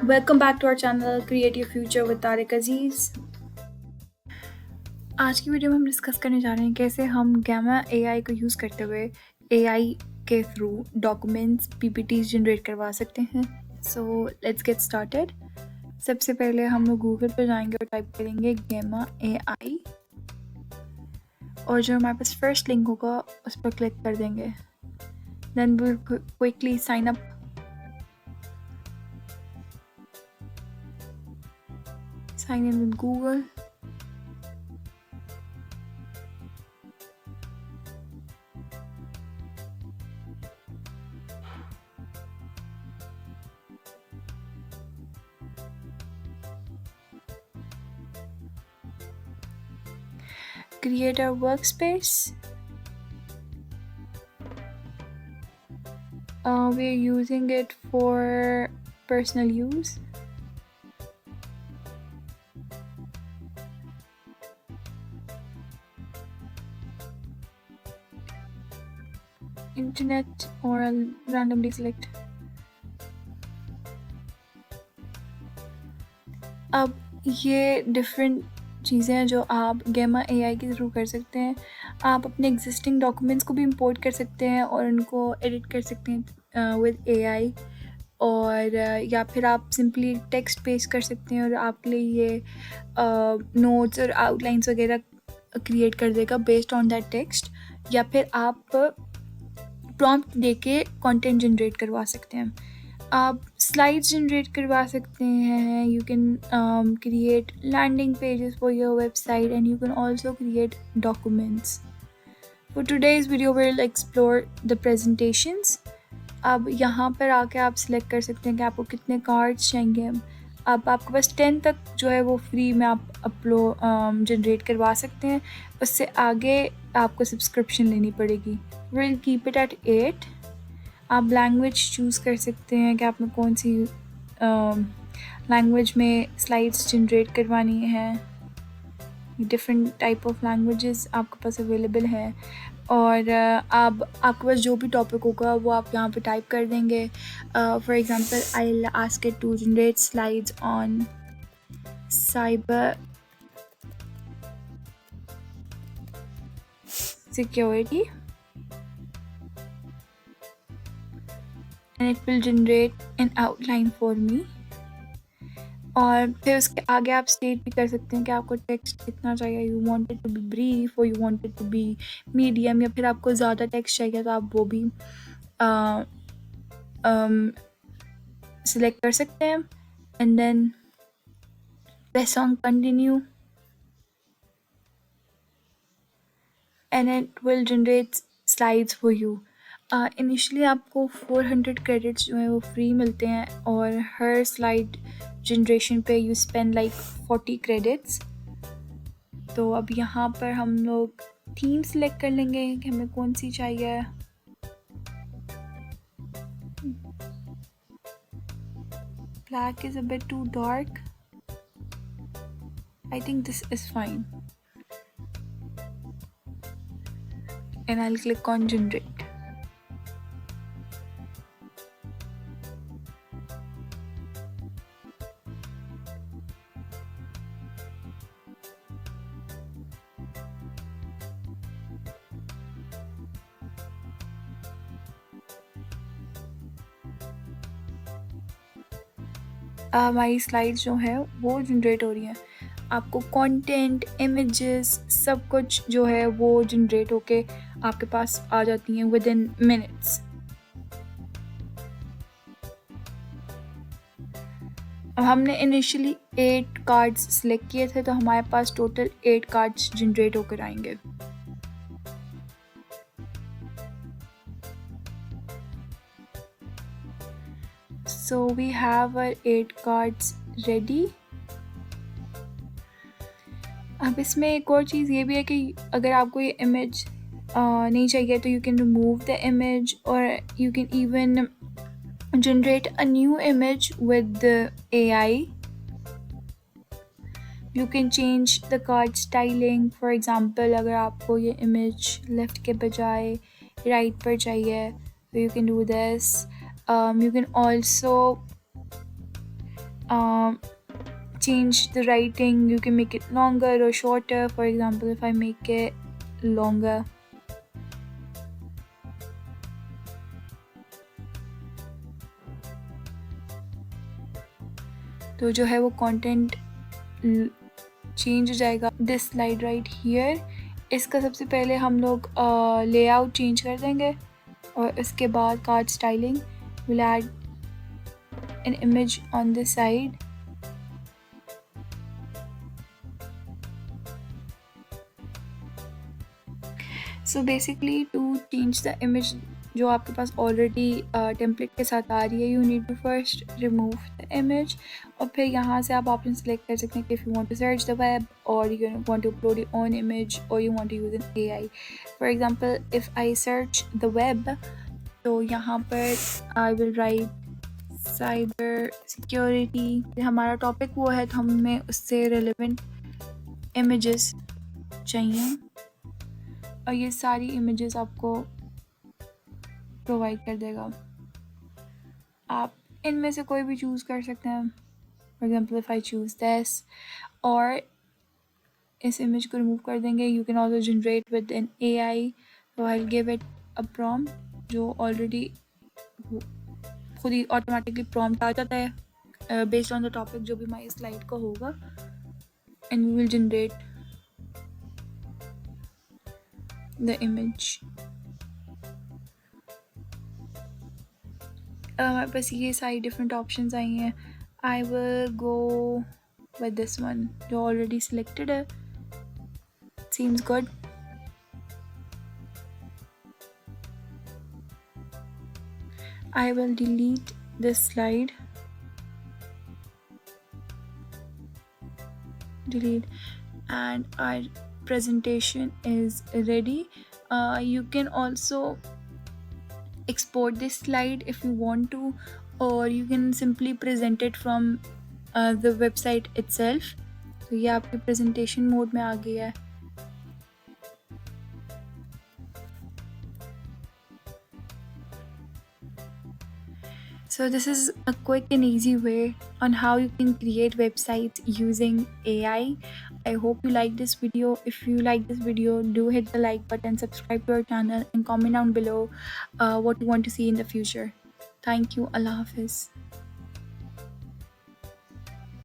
Welcome back to our channel create your future with Tariq Aziz. आज की video में हम डिस्कस करने जा रहे हैं कैसे हम गैमा एआई को यूज़ करते हुए एआई के थ्रू डॉक्यूमेंट्स पीपीटीज जनरेट करवा सकते हैं। So let's get started. सबसे पहले हम लोग गूगल पर जाएंगे और टाइप करेंगे गैमा एआई और जो हमारे पास फर्स्ट लिंक होगा उस पर क्लिक कर देंगे। Then we quickly sign up. Sign in with Google. Create a workspace. We're using it for personal use. Internet or I'll randomly select. अब ये डिफरेंट चीज़ें हैं जो आप गैमा एआई के थ्रू कर सकते हैं। आप अपने एग्जिस्टिंग डॉक्यूमेंट्स को भी इंपोर्ट कर सकते हैं और उनको एडिट कर सकते हैं विद एआई, और या फिर आप सिंपली टेक्स्ट पेस्ट कर सकते हैं और आपके लिए ये नोट्स और आउटलाइंस वगैरह क्रिएट कर देगा बेस्ड ऑन दैट टेक्स्ट, या फिर आप प्रॉम्प्ट देके कंटेंट जनरेट करवा सकते हैं। आप स्लाइड्स जनरेट करवा सकते हैं। You can create landing pages for your website and you can also create documents. For today's video will explore the presentations. अब यहाँ पर आके आप सिलेक्ट कर सकते हैं कि आपको कितने कार्ड्स चाहिए। अब आपके पास 10 तक जो है वो फ्री में आप जनरेट करवा सकते हैं। उससे आगे आपको सब्सक्रिप्शन लेनी पड़ेगी। Will keep it at 8। आप लैंग्वेज चूज़ कर सकते हैं कि आपने कौन सी लैंग्वेज में स्लाइड्स जनरेट करवानी है। डिफरेंट टाइप ऑफ लैंग्वेजेस आपके पास अवेलेबल है, और आपके पास जो भी टॉपिक होगा वो आप यहाँ पे टाइप कर देंगे। For example I will ask it to generate slides on cyber security and it will generate an outline for me। और फिर उसके आगे आप स्टेट भी कर सकते हैं कि आपको टेक्स्ट कितना चाहिए। You want it to be brief और you want it to be medium, या फिर आपको ज़्यादा टेक्स्ट चाहिए तो आप वो भी सिलेक्ट कर सकते हैं। And then press on continue and it will generate slides for you. Initially आपको 400 क्रेडिट्स जो हैं वो फ्री मिलते हैं, और हर स्लाइड जनरेशन पे यू स्पेंड लाइक 40 क्रेडिट्स। तो अब यहाँ पर हम लोग थीम सेलेक्ट कर लेंगे कि हमें कौन सी चाहिए। Black is a bit too dark. I think this is fine and I'll click on generate। हमारी स्लाइड्स जो है वो जनरेट हो रही हैं। आपको कंटेंट, इमेजेस, सब कुछ जो है वो जनरेट होके आपके पास आ जाती हैं विद इन मिनट्स। हमने इनिशियली 8 कार्ड्स सिलेक्ट किए थे, तो हमारे पास टोटल 8 कार्ड्स जनरेट होकर आएंगे। So we have our 8 cards ready। अब इसमें एक और चीज़ ये भी है कि अगर आपको ये इमेज नहीं चाहिए तो you can remove the image, और you can even generate a new image with AI। You can change the card styling. For example अगर आपको ये इमेज लेफ़्ट के बजाय राइट पर चाहिए तो you can do this. You can also um, change the writing. You can make it longer or shorter. For example, if I make it longer, तो जो है वो कंटेंट चेंज हो जाएगा. दिस स्लाइड राइट हियर, इसका सबसे पहले हम लोग लेआउट चेंज कर देंगे और इसके बाद card styling. Will add an image on the side. So basically to change the image जो आपके पास ऑलरेडी टेम्पलेट के साथ आ रही है, you need to first remove the image और फिर यहाँ से आप ऑप्शन सेलेक्ट कर सकते हैं कि if you want to search the web और you want to upload your own image और you want to use an AI. For example if I search the web, तो यहाँ पर I will write cyber security. हमारा topic वो है तो हमें उससे रिलेवेंट इमेजेस चाहिए और ये सारी इमेजेस आपको प्रोवाइड कर देगा. आप इनमें से कोई भी चूज़ कर सकते हैं. For example if I choose this, और इस इमेज को रिमूव कर देंगे. You can also generate with an AI. तो I will give it a prompt जो ऑलरेडी खुद ही ऑटोमेटिकली प्रॉम्प्ट आ जाता है बेस्ड ऑन द टॉपिक जो भी हमारी स्लाइड का होगा, and we will generate the image. हमारे पास ये सारी डिफरेंट ऑप्शंस आई हैं. I will go with this one जो ऑलरेडी सिलेक्टेड है. Seems good. I will delete this slide. Delete, and our presentation is ready. You can also export this slide if you want to, or you can simply present it from the website itself. तो ये आपके presentation mode में आ गया है. So this is a quick and easy way on how you can create websites using AI. I hope you like this video. If you like this video, do hit the like button, subscribe to our channel, and comment down below what you want to see in the future. Thank you. Allah Hafiz.